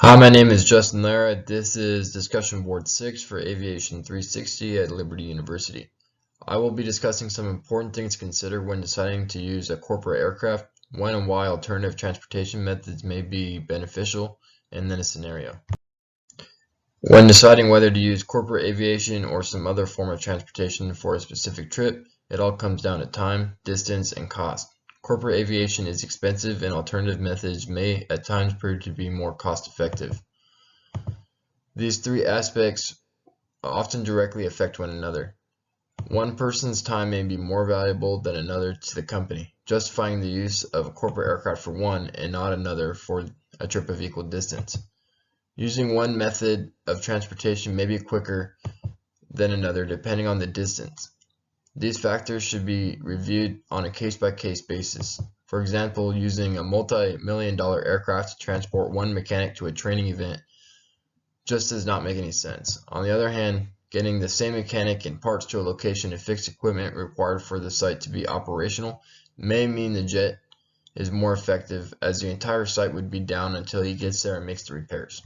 Hi, my name is Justin Lara. This is discussion board 6 for Aviation 360 at Liberty University. I will be discussing some important things to consider when deciding to use a corporate aircraft, when and why alternative transportation methods may be beneficial, and then a scenario. When deciding whether to use corporate aviation or some other form of transportation for a specific trip, it all comes down to time, distance, and cost. Corporate aviation is expensive and alternative methods may at times prove to be more cost-effective. These three aspects often directly affect one another. One person's time may be more valuable than another to the company, justifying the use of a corporate aircraft for one and not another for a trip of equal distance. Using one method of transportation may be quicker than another depending on the distance. These factors should be reviewed on a case-by-case basis. For example, using a multi-million-dollar aircraft to transport one mechanic to a training event just does not make any sense. On the other hand, getting the same mechanic and parts to a location and fixed equipment required for the site to be operational may mean the jet is more effective, as the entire site would be down until he gets there and makes the repairs.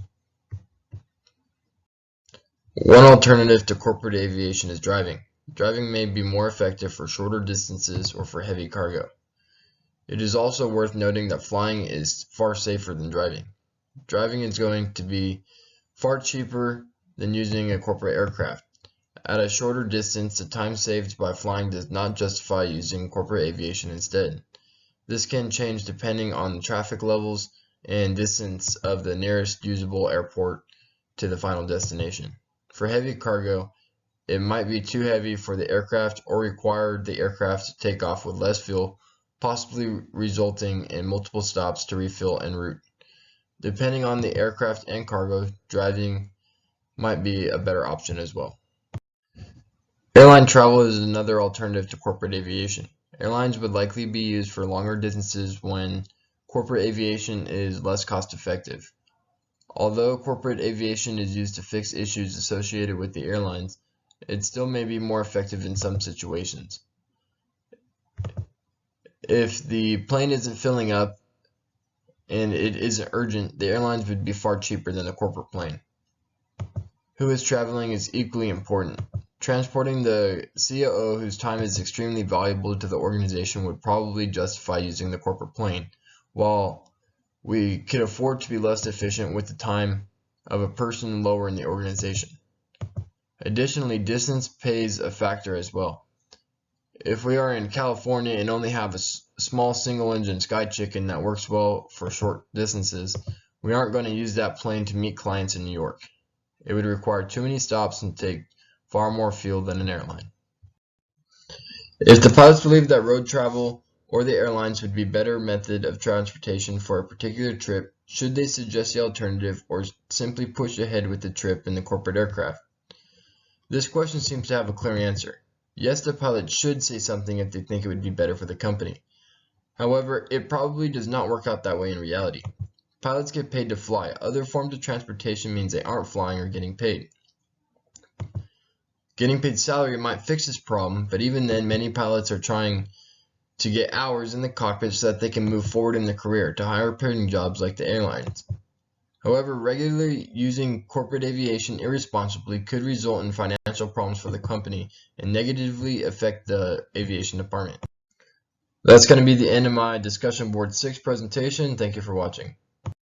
One alternative to corporate aviation is driving. Driving may be more effective for shorter distances or for heavy cargo. It is also worth noting that flying is far safer than driving. Driving is going to be far cheaper than using a corporate aircraft. At a shorter distance, the time saved by flying does not justify using corporate aviation instead. This can change depending on the traffic levels and distance of the nearest usable airport to the final destination. For heavy cargo, it might be too heavy for the aircraft or require the aircraft to take off with less fuel, possibly resulting in multiple stops to refill en route. Depending on the aircraft and cargo, driving might be a better option as well. Airline travel is another alternative to corporate aviation. Airlines would likely be used for longer distances when corporate aviation is less cost effective. Although corporate aviation is used to fix issues associated with the airlines, it still may be more effective in some situations. If the plane isn't filling up and it isn't urgent, the airlines would be far cheaper than the corporate plane. Who is traveling is equally important. Transporting the COO whose time is extremely valuable to the organization would probably justify using the corporate plane, while we could afford to be less efficient with the time of a person lower in the organization. Additionally, distance plays a factor as well. If we are in California and only have a small single-engine Sky Chicken that works well for short distances, we aren't going to use that plane to meet clients in New York. It would require too many stops and take far more fuel than an airline. If the pilots believe that road travel or the airlines would be a better method of transportation for a particular trip, should they suggest the alternative or simply push ahead with the trip in the corporate aircraft? This question seems to have a clear answer. Yes, the pilot should say something if they think it would be better for the company. However, it probably does not work out that way in reality. Pilots get paid to fly. Other forms of transportation means they aren't flying or getting paid. Getting paid salary might fix this problem, but even then, many pilots are trying to get hours in the cockpit so that they can move forward in their career to higher paying jobs like the airlines. However, regularly using corporate aviation irresponsibly could result in financial problems for the company and negatively affect the aviation department. That's going to be the end of my discussion board 6 presentation. Thank you for watching.